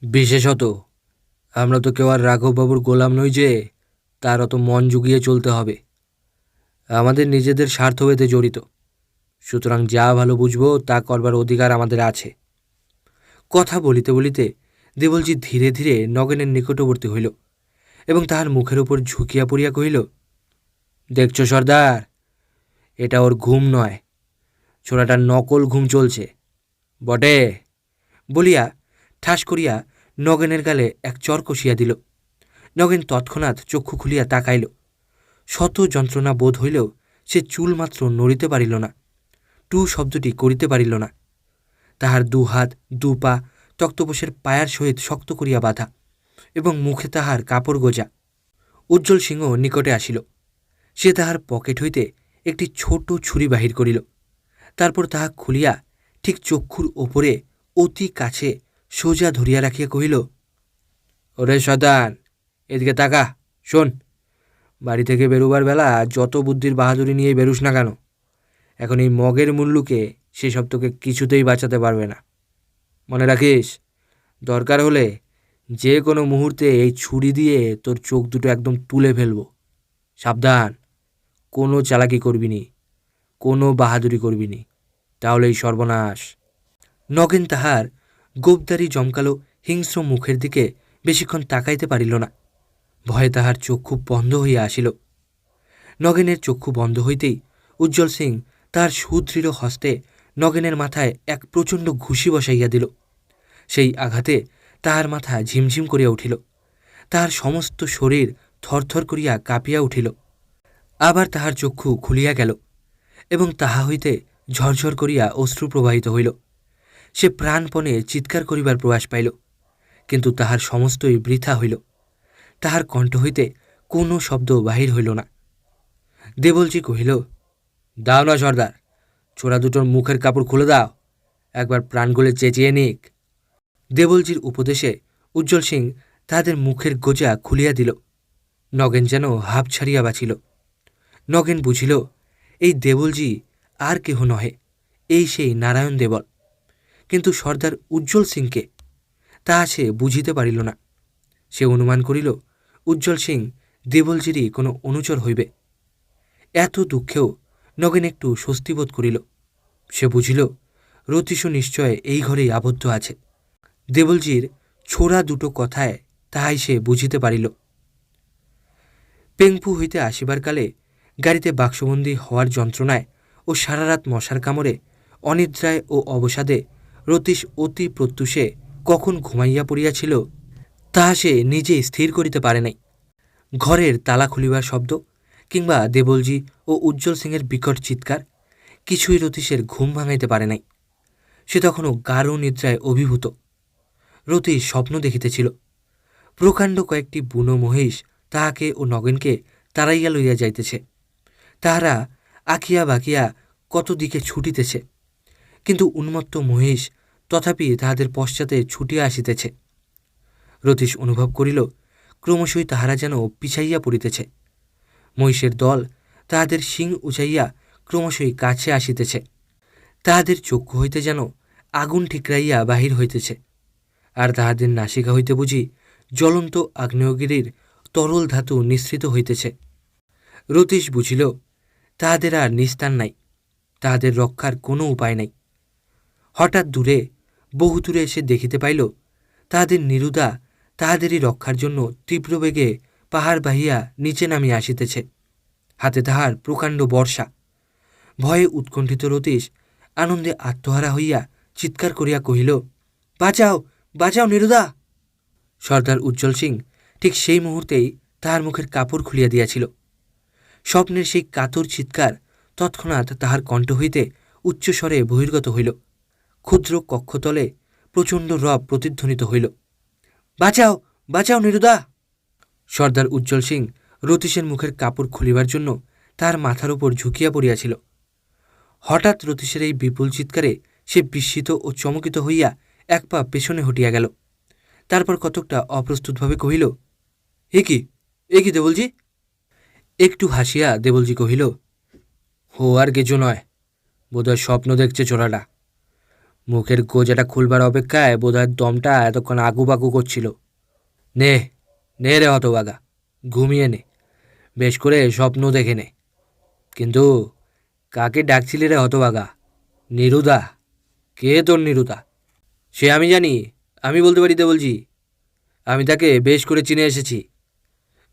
বিশেষত আমরা তো কেউ আর রাঘববাবুর গোলাম নই যে তার অত মন জুগিয়ে চলতে হবে। আমাদের নিজেদের স্বার্থ এতে জড়িত, সুতরাং যা ভালো বুঝবো তা করবার অধিকার আমাদের আছে। কথা বলিতে বলিতে দেবলজি ধীরে ধীরে নগেনের নিকটবর্তী হইল এবং তাহার মুখের উপর ঝুঁকিয়া পড়িয়া কহিল, দেখছ সর্দার, এটা ওর ঘুম নয়, ছোড়াটার নকল ঘুম চলছে বটে। বলিয়া ঠাস করিয়া নগেনের গালে এক চর কষিয়া দিল। নগেন তৎক্ষণাৎ চক্ষু খুলিয়া তাকাইল। শত যন্ত্রণা বোধ হইলেও সে চুলমাত্র নড়িতে পারিল না, টু শব্দটি করিতে পারিল না। তাহার 2 হাত 2 পা তক্তপোষের পায়ার সহিত শক্ত করিয়া বাঁধা এবং মুখে তাহার কাপড় গোজা। উজ্জ্বল সিংহ নিকটে আসিল। সে তাহার পকেট হইতে একটি ছোট ছুরি বাহির করিল। তারপর তাহা খুলিয়া ঠিক চক্ষুর ওপরে অতি কাছে সোজা ধরিয়া রাখিয়া কহিল, ওরে শয়তান, এদিকে তাকা, শোন। বাড়ি থেকে বেরোবার বেলা যত বুদ্ধির বাহাদুরি নিয়ে বেরুস না কেন, এখন এই মগের মুল্লুকে সেসব তোকে কিছুতেই বাঁচাতে পারবে না। মনে রাখিস, দরকার হলে যে কোনো মুহূর্তে এই ছুরি দিয়ে তোর চোখ দুটো একদম তুলে ফেলব। সাবধান, কোনো চালাকি করবি নি, কোনো বাহাদুরি করবি নি, তাহলেই সর্বনাশ। নগেন তাহার গোপদারি জমকালো হিংস্র মুখের দিকে বেশিক্ষণ তাকাইতে পারিল না। ভয়ে তাহার চক্ষু বন্ধ হইয়া আসিল। নগেনের চক্ষু বন্ধ হইতেই উজ্জ্বল সিং তাহার সুদৃঢ় হস্তে নগেনের মাথায় এক প্রচণ্ড ঘুষি বসাইয়া দিল। সেই আঘাতে তাহার মাথা ঝিমঝিম করিয়া উঠিল। তাহার সমস্ত শরীর থরথর করিয়া কাঁপিয়া উঠিল। আবার তাহার চক্ষু খুলিয়া গেল এবং তাহা হইতে ঝরঝর করিয়া অশ্রু প্রবাহিত হইল। সে প্রাণপণে চিৎকার করিবার প্রয়াস পাইল, কিন্তু তাহার সমস্তই বৃথা হইল। তাহার কণ্ঠ হইতে কোনো শব্দ বাহির হইল না। দেবলজি কহিল, দাও না সর্দার, ছোড়া দুটোর মুখের কাপড় খুলে দাও, একবার প্রাণ গলে চেঁচিয়ে নিক। দেবলজির উপদেশে উজ্জ্বল সিং তাহাদের মুখের গোজা খুলিয়া দিল। নগেন যেন হাঁপ ছাড়িয়া বাঁচিল। নগেন বুঝিল এই দেবলজি আর কেহ নহে, এই সেই নারায়ণ দেবল। কিন্তু সর্দার উজ্জ্বল সিংকে তাহা সে বুঝিতে পারিল না। সে অনুমান করিল উজ্জ্বল সিং দেবলজিরই কোনো অনুচর হইবে। এত দুঃখেও নগেন একটু স্বস্তিবোধ করিল। সে বুঝিল রতীশও নিশ্চয় এই ঘরেই আবদ্ধ আছে। দেবলজির ছোড়া দুটো কথায় তাহাই সে বুঝিতে পারিল। পেংপু হইতে আসিবার কালে গাড়িতে বাক্সবন্দী হওয়ার যন্ত্রণায় ও সারারাত মশার কামড়ে, অনিদ্রায় ও অবসাদে রতীশ অতি প্রত্যুষে কখন ঘুমাইয়া পড়িয়াছিল তাহা সে নিজে স্থির করিতে পারে নাই। ঘরের তালা খুলিবার শব্দ কিংবা দেবলজি ও উজ্জ্বল সিংয়ের বিকট চিৎকার কিছুই রতীশের ঘুম ভাঙাইতে পারে নাই। সে তখনও গাঢ় নিদ্রায় অভিভূত। রতীশ স্বপ্ন দেখিতেছিল। প্রকাণ্ড কয়েকটি বুনো মহিষ তাহাকে ও নগেনকে তাড়াইয়া লইয়া যাইতেছে। তাহারা আঁকিয়া বাঁকিয়া কত দিকে ছুটিতেছে, কিন্তু উন্মত্ত মহিষ তথাপি তাহাদের পশ্চাতে ছুটিয়া আসিতেছে। রতীশ অনুভব করিল ক্রমশই তাহারা যেন পিছাইয়া পড়িতেছে। মহিষের দল তাহাদের শিং উঁচাইয়া ক্রমশই কাছে আসিতেছে। তাহাদের চক্ষু হইতে যেন আগুন ঠিকরাইয়া বাহির হইতেছে, আর তাহাদের নাসিকা হইতে বুঝি জ্বলন্ত আগ্নেয়গিরির তরল ধাতু নিঃসৃত হইতেছে। রতীশ বুঝিল তাহাদের আর নিস্তার নাই, তাহাদের রক্ষার কোনো উপায় নাই। হঠাৎ দূরে, বহু দূরে এসে দেখিতে পাইল তাহাদের নিরুদা তাহাদেরই রক্ষার জন্য তীব্র বেগে পাহাড় বাহিয়া নিচে নামিয়া আসিতেছে। হাতে তাহার প্রকাণ্ড বর্ষা। ভয়ে উৎকণ্ঠিত রতীশ আনন্দে আত্মহারা হইয়া চিৎকার করিয়া কহিল, বাঁচাও, বাঁচাও নিরুদা। সর্দার উজ্জ্বল সিং ঠিক সেই মুহূর্তেই তাহার মুখের কাপড় খুলিয়া দিয়াছিল। স্বপ্নের সেই কাতর চিৎকার তৎক্ষণাৎ তাহার কণ্ঠ হইতে উচ্চস্বরে বহির্গত হইল। ক্ষুদ্র কক্ষতলে প্রচণ্ড রব প্রতিধ্বনিত হইল, বাঁচাও, বাঁচাও নিরুদা। সর্দার উজ্জ্বল সিং রতীশের মুখের কাপড় খুলিবার জন্য তাহার মাথার উপর ঝুঁকিয়া পড়িয়াছিল। হঠাৎ রতীশের এই বিপুল চিৎকারে সে বিস্মিত ও চমকিত হইয়া এক পা পেছনে হটিয়া গেল। তারপর কতকটা অপ্রস্তুতভাবে কহিল, এ কি দেবলজি? একটু হাসিয়া দেবলজি কহিল, হো আর কিছু নয়, বোধহয় স্বপ্ন দেখছে ছোড়াটা। মুখের গোজাটা খুলবার অপেক্ষায় বোধহয় দমটা এতক্ষণ আগুবাগু করছিল। নে নে রে হতবাগা, ঘুমিয়ে নে, বেশ করে স্বপ্ন দেখে নে। কিন্তু কাকে ডাকছিলি রে হতবাগা? নিরুদা? কে তোর নিরুদা? সে আমি জানি, আমি বলতে পারি দেবলজি, আমি তাকে বেশ করে চিনে এসেছি।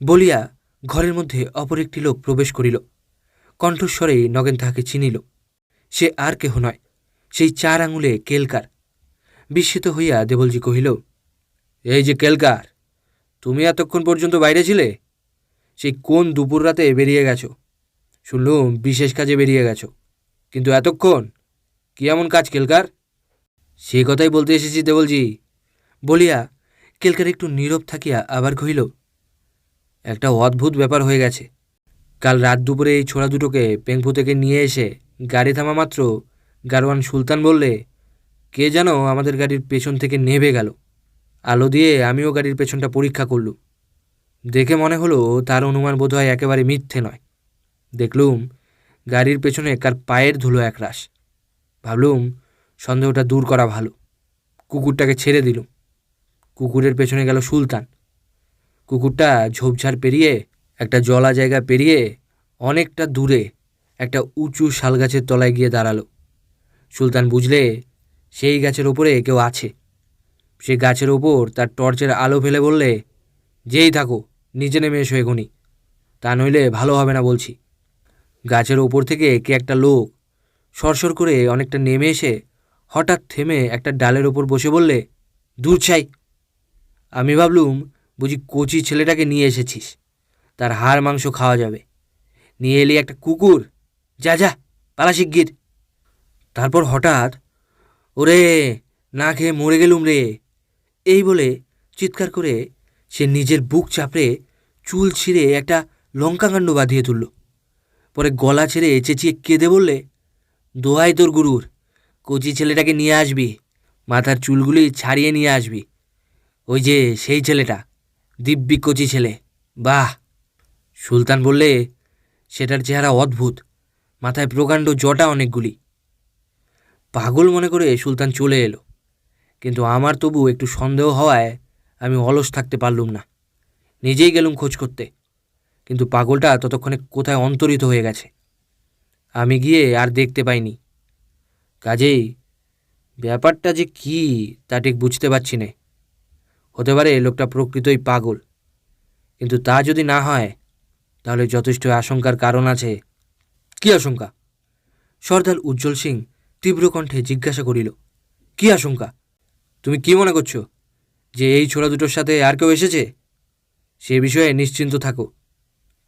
বলিয়া ঘরের মধ্যে অপর একটি লোক প্রবেশ করিল। কণ্ঠস্বরেই নগেন তাহাকে চিনিল। সে আর কেহ নয়, সেই 4 আঙুলে কেলকার। বিস্মিত হইয়া দেবলজি কহিল, এই যে কেলকার, তুমি এতক্ষণ পর্যন্ত বাইরে ছিলে? সেই কোন দুপুর রাতে বেরিয়ে গেছ? শুনলুম বিশেষ কাজে বেরিয়ে গেছ, কিন্তু এতক্ষণ কি এমন কাজ কেলকার? সে কথাই বলতে এসেছি দেবলজি। বলিয়া কেলকার একটু নীরব থাকিয়া আবার কহিল, একটা অদ্ভুত ব্যাপার হয়ে গেছে। কাল রাত দুপুরে এই ছোড়া দুটোকে পেংপু থেকে নিয়ে এসে গাড়ি থামা মাত্র গারোয়ান সুলতান বললে, কে যেন আমাদের গাড়ির পেছন থেকে নেবে গেল। আলো দিয়ে আমিও গাড়ির পেছনটা পরীক্ষা করলুম। দেখে মনে হলো তার অনুমান বোধহয় একেবারে মিথ্যে নয়। দেখলুম গাড়ির পেছনে কার পায়ের ধুলো একরাশ। ভাবলুম সন্দেহটা দূর করা ভালো। কুকুরটাকে ছেড়ে দিলুম। কুকুরের পেছনে গেল সুলতান। কুকুরটা ঝোপঝাড় পেরিয়ে, একটা জলা জায়গা পেরিয়ে অনেকটা দূরে একটা উঁচু শাল গাছের তলায় গিয়ে দাঁড়ালো। সুলতান বুঝলে সেই গাছের ওপরে কেউ আছে। সে গাছের ওপর তার টর্চের আলো ফেলে বললে, যেই থাকো নিচে নেমে এসো এখনই, তা নইলে ভালো হবে না বলছি। গাছের ওপর থেকে কে একটা লোক সরসর করে অনেকটা নেমে এসে হঠাৎ থেমে একটা ডালের ওপর বসে বললে, দূর ছাই। আমি ভাবলুম বুঝি কচি ছেলেটাকে নিয়ে এসেছিস, তার হাড় মাংস খাওয়া যাবে। নিয়ে এলি একটা কুকুর, যা যা পালা শিগগির। তারপর হঠাৎ, ওরে, না খেয়ে মরে গেলুম রে, এই বলে চিৎকার করে সে নিজের বুক চাপড়ে চুল ছিঁড়ে একটা লঙ্কাকাণ্ড বাঁধিয়ে তুলল। পরে গলা ছেড়ে চেঁচিয়ে কেঁদে বললে, দোহাই তোর গুরুর, কচি ছেলেটাকে নিয়ে আসবি, মাথার চুলগুলি ছাড়িয়ে নিয়ে আসবি। ওই যে সেই ছেলেটা, দিব্যি কচি ছেলে, বাহ। সুলতান বললে, সেটার চেহারা অদ্ভুত, মাথায় প্রকাণ্ড জটা অনেকগুলি। পাগল মনে করে সুলতান চলে এলো, কিন্তু আমার তবু একটু সন্দেহ হওয়ায় আমি অলস থাকতে পারলুম না। নিজেই গেলুম খোঁজ করতে, কিন্তু পাগলটা ততক্ষণে কোথায় অন্তরিত হয়ে গেছে। আমি গিয়ে আর দেখতে পাইনি। কাজেই ব্যাপারটা যে কী তা ঠিক বুঝতে পারছি না। হতে পারে লোকটা প্রকৃতই পাগল, কিন্তু তা যদি না হয় তাহলে যথেষ্ট আশঙ্কার কারণ আছে। কি আশঙ্কা? সর্দার উজ্জ্বল সিং তীব্র কণ্ঠে জিজ্ঞাসা করিল। কি আশঙ্কা? তুমি কি মনে করছো যে এই ছোড়া দুটোর সাথে আর কেউ এসেছে? সে বিষয়ে নিশ্চিন্ত থাকো।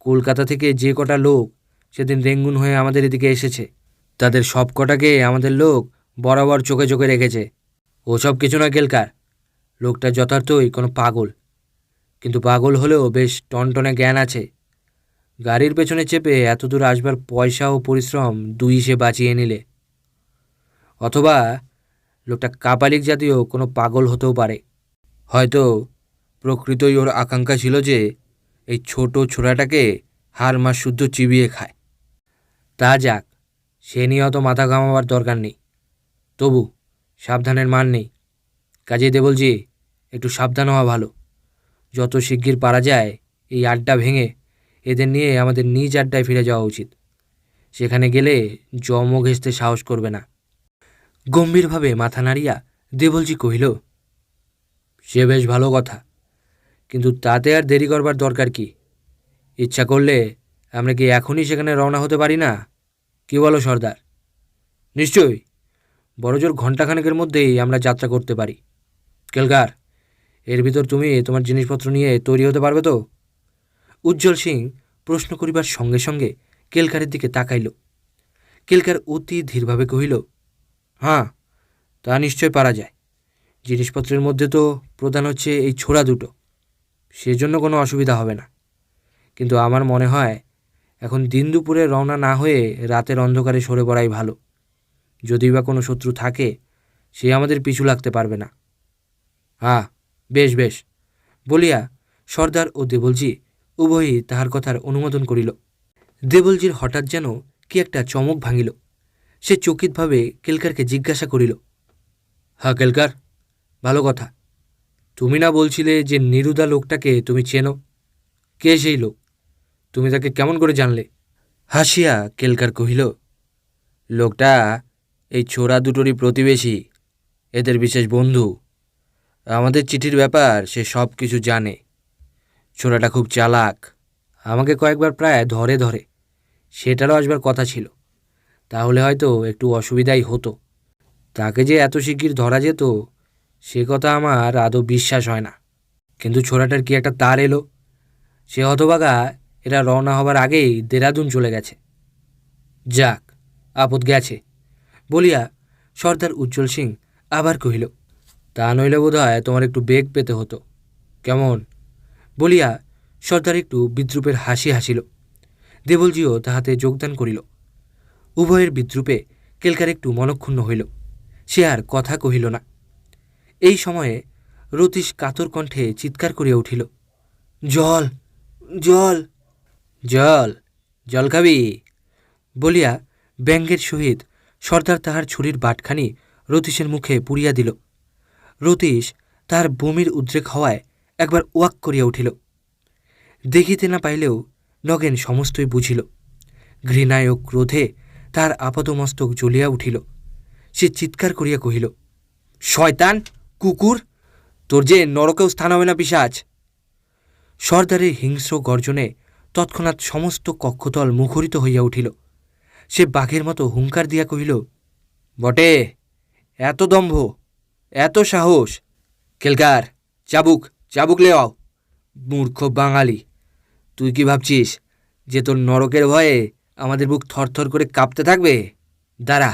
কলকাতা থেকে যে কটা লোক সেদিন রেঙ্গুন হয়ে আমাদের এদিকে এসেছে, তাদের সব কটাকে আমাদের লোক বরাবর চোখে চোখে রেখেছে। ওসব কিছু নয় কেলকার, লোকটা যথার্থই কোনো পাগল, কিন্তু পাগল হলেও বেশ টনটনে জ্ঞান আছে। গাড়ির পেছনে চেপে এত দূর আসবার পয়সা ও পরিশ্রম দুই সে বাঁচিয়ে নিলে। অথবা লোকটা কাপালিক জাতীয় কোনো পাগল হতেও পারে। হয়তো প্রকৃতই ওর আকাঙ্ক্ষা ছিল যে এই ছোট ছোড়াটাকে হাড় মাস শুদ্ধ চিবিয়ে খায়। তা যাক, সে নিয়ে অত মাথা ঘামাবার দরকার নেই। তবু সাবধানের মান নেই। কাজেই দেবলজি, একটু সাবধান হওয়া ভালো। যত শিগগির পারা যায় এই আড্ডা ভেঙে এদের নিয়ে আমাদের নিজ আড্ডায় ফিরে যাওয়া উচিত। সেখানে গেলে জমও ঘেঁষতে সাহস করবে না। গম্ভীরভাবে মাথা নাড়িয়া দেবলজি কহিল, সে বেশ ভালো কথা, কিন্তু তাতে আর দেরি করবার দরকার কি? ইচ্ছা করলে আমরা কি এখনই সেখানে রওনা হতে পারি না? কি বলো সর্দার? নিশ্চয়ই, বড়জোর ঘণ্টাখানেকের মধ্যেই আমরা যাত্রা করতে পারি। কেলকার, এর ভিতর তুমি তোমার জিনিসপত্র নিয়ে তৈরি হতে পারবে তো? উজ্জ্বল সিং প্রশ্ন করিবার সঙ্গে সঙ্গে কেলকারের দিকে তাকাইল। কেলকার অতি ধীরভাবে কহিল, হ্যাঁ, তা নিশ্চয় পারা যায়। জিনিসপত্রের মধ্যে তো প্রধান হচ্ছে এই ছোড়া দুটো, সেজন্য কোনো অসুবিধা হবে না। কিন্তু আমার মনে হয় এখন দিন দুপুরে রওনা না হয়ে রাতের অন্ধকারে সরে পড়াই ভালো। যদি বা কোনো শত্রু থাকে, সে আমাদের পিছু লাগতে পারবে না। হ্যাঁ, বেশ বেশ বলিয়া সর্দার ও দেবলজি উভয়ই তাহার কথার অনুমোদন করিল। দেবলজির হঠাৎ যেন কি একটা চমক ভাঙিল। সে চকিতভাবে কেলকারকে জিজ্ঞাসা করিল, হ্যাঁ কেলকার, ভালো কথা। তুমি না বলছিলে যে নিরুদা লোকটাকে তুমি চেনো? কে সেই লোক? তুমি তাকে কেমন করে জানলে? হাসিয়া কেলকার কহিল, লোকটা এই ছোড়া দুটোরই প্রতিবেশী, এদের বিশেষ বন্ধু। আমাদের চিঠির ব্যাপার সে সব কিছু জানে। ছোড়াটা খুব চালাক, আমাকে কয়েকবার প্রায় ধরে ধরে। সেটারও আসবার কথা ছিল, তাহলে হয়তো একটু অসুবিধাই হতো। তাকে যে এত শিগগির ধরা যেত সে কথা আমার আদৌ বিশ্বাস হয় না। কিন্তু ছোড়াটার কি একটা তার এলো, সে হতভাগা এরা রওনা হবার আগেই দেরাদুন চলে গেছে। যাক, আপদ গেছে বলিয়া সর্দার উজ্জ্বল সিং আবার কহিল, তা নইলে বোধ হয় তোমার একটু বেগ পেতে হতো। কেমন? বলিয়া সর্দার একটু বিদ্রুপের হাসি হাসিল। দেবলজিও তাহাতে যোগদান করিল। উভয়ের বিদ্রুপে কেলকার একটু মনক্ষুণ্ণ হইল। সে আর কথা কহিল না। এই সময়ে রতীশ কাতর কণ্ঠে চিৎকার করিয়া উঠিল, জল, জল, জল, জল খাবি? বলিয়া ব্যঙ্গের সহিত সর্দার তাহার ছুরির বাটখানি রতীশের মুখে পুড়িয়া দিল। রতীশ তাহার বমির উদ্রেক হওয়ায় একবার ওয়াক করিয়া উঠিল। দেখিতে না পাইলেও নগেন সমস্তই বুঝিল। ঘৃণায় ও ক্রোধে তাহার আপাদমস্তক জ্বলিয়া উঠিল। সে চিৎকার করিয়া কহিল, শয়তান, কুকুর, তোর যে নরকেও স্থান হবে না পিশাচ। সর্দারের হিংস্র গর্জনে তৎক্ষণাৎ সমস্ত কক্ষতল মুখরিত হইয়া উঠিল। সে বাঘের মতো হুঙ্কার দিয়া কহিল, বটে, এত দম্ভ, এত সাহস! কেলকার, চাবুক, চাবুক লেওয়াও। মূর্খ বাঙালি, তুই কি ভাবছিস যে তোর নরকের ভয়ে আমাদের বুক থরথর করে কাঁপতে থাকবে? দাঁড়া,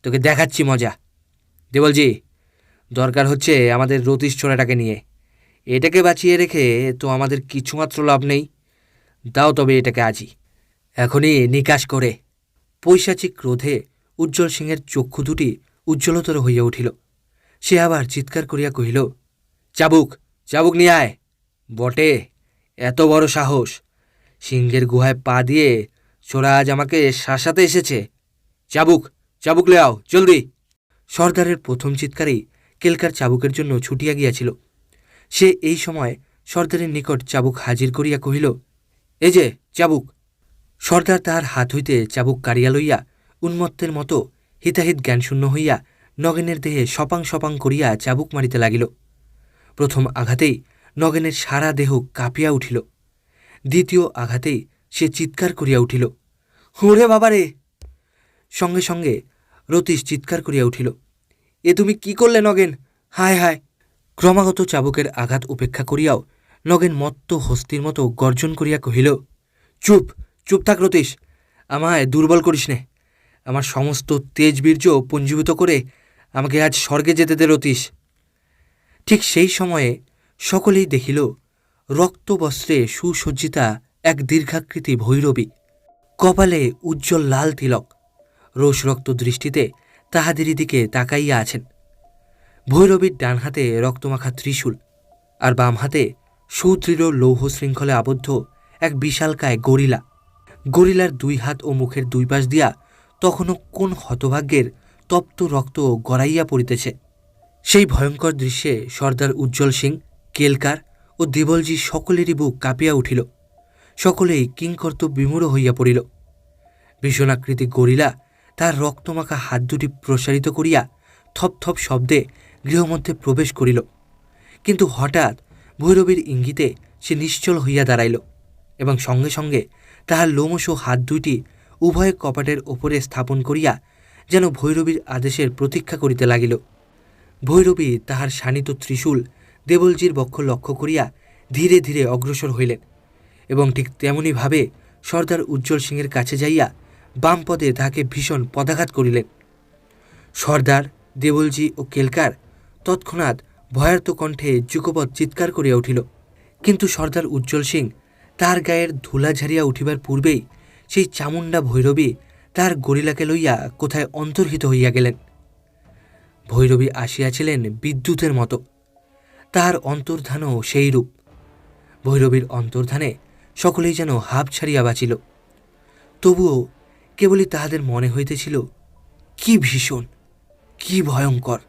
তোকে দেখাচ্ছি মজা। দেবলজি, দরকার হচ্ছে আমাদের রতীশ ছোড়াটাকে নিয়ে। এটাকে বাঁচিয়ে রেখে তো আমাদের কিছুমাত্র লাভ নেই। দাও তবে এটাকে আজই, এখনই নিকাশ করে। পৈশাচিক ক্রোধে উজ্জ্বল সিংয়ের চক্ষু দুটি উজ্জ্বলতর হইয়া উঠিল। সে আবার চিৎকার করিয়া কহিল, চাবুক, চাবুক নিয়ে আয়। বটে, এত বড় সাহস! সিংহের গুহায় পা দিয়ে ছোড়া আজ আমাকে শাসাতে এসেছে। চাবুক, চাবুক লে আও, জলদি! সর্দারের প্রথম চিৎকারেই কেলকার চাবুকের জন্য ছুটিয়া গিয়াছিল। সে এই সময় সর্দারের নিকট চাবুক হাজির করিয়া কহিল, এই যে চাবুক। সর্দার তাহার হাত হইতে চাবুক কাড়িয়া লইয়া উন্মত্তের মতো হিতাহিত জ্ঞানশূন্য হইয়া নগেনের দেহে সপাং সপাং করিয়া চাবুক মারিতে লাগিল। প্রথম আঘাতেই নগেনের সারা দেহ কাঁপিয়া উঠিল। দ্বিতীয় আঘাতেই সে চিৎকার করিয়া উঠিল, ওরে বাবারে! সঙ্গে সঙ্গে রতীশ চিৎকার করিয়া উঠিল, এ তুমি কি করলে নগেন? হায় হায়! ক্রমাগত চাবুকের আঘাত উপেক্ষা করিয়াও নগেন মত্ত হস্তির মতো গর্জন করিয়া কহিল, চুপ, চুপ থাক রতীশ, আমায় দুর্বল করিস নে। আমার সমস্ত তেজবীর্য পুঞ্জীভূত করে আমাকে আজ স্বর্গে যেতে দে রতীশ। ঠিক সেই সময়ে সকলেই দেখিল রক্তবস্ত্রে সুসজ্জিতা এক দীর্ঘাকৃতি ভৈরবী, কপালে উজ্জ্বল লাল তিলক, রোষরক্ত দৃষ্টিতে তাহাদেরই দিকে তাকাইয়া আছেন। ভৈরবীর ডান হাতে রক্তমাখা ত্রিশূল, আর বাম হাতে সুদৃঢ় লৌহ শৃঙ্খলে আবদ্ধ এক বিশালকায় গরিলা। গরিলার দুই হাত ও মুখের দুই পাশ দিয়া তখনও কোন হতভাগ্যের তপ্ত রক্ত গড়াইয়া পড়িতেছে। সেই ভয়ঙ্কর দৃশ্যে সর্দার উজ্জ্বল সিং, কেলকার ও দেবলজি সকলেরই বুক কাঁপিয়া উঠিল। সকলেই কিংকর্তব্য বিমূঢ় হইয়া পড়িল। ভীষণাকৃতি গরিলা তার রক্তমাখা হাত দুটি প্রসারিত করিয়া থপথপ শব্দে গৃহমধ্যে প্রবেশ করিল। কিন্তু হঠাৎ ভৈরবীর ইঙ্গিতে সে নিশ্চল হইয়া দাঁড়াইল এবং সঙ্গে সঙ্গে তাহার লোমশ হাত দুইটি উভয় কপাটের ওপরে স্থাপন করিয়া যেন ভৈরবীর আদেশের প্রতীক্ষা করিতে লাগিল। ভৈরবী তাহার শানিত ত্রিশূল দেবলজির বক্ষ লক্ষ্য করিয়া ধীরে ধীরে অগ্রসর হইলেন এবং ঠিক তেমনিভাবে সর্দার উজ্জ্বল সিংয়ের কাছে যাইয়া বাম পদে তাহাকে ভীষণ পদাঘাত করিলেন। সর্দার, দেবলজি ও কেলকার তৎক্ষণাৎ ভয়ার্ত কণ্ঠে যুগপৎ চিৎকার করিয়া উঠিল। কিন্তু সর্দার উজ্জ্বল সিং তাহার গায়ের ধুলা ঝাড়িয়া উঠিবার পূর্বেই সেই চামুণ্ডা ভৈরবী তাহার গরিলাকে লইয়া কোথায় অন্তর্হিত হইয়া গেলেন। ভৈরবী আসিয়াছিলেন বিদ্যুতের মতো, তাহার অন্তর্ধানও সেই রূপ। ভৈরবীর অন্তর্ধানে সকলেই যেন হাঁপ ছাড়িয়া বাঁচিল। তবুও কেবলই তাহাদের মনে হইতেছিল, কি ভীষণ, কি ভয়ঙ্কর!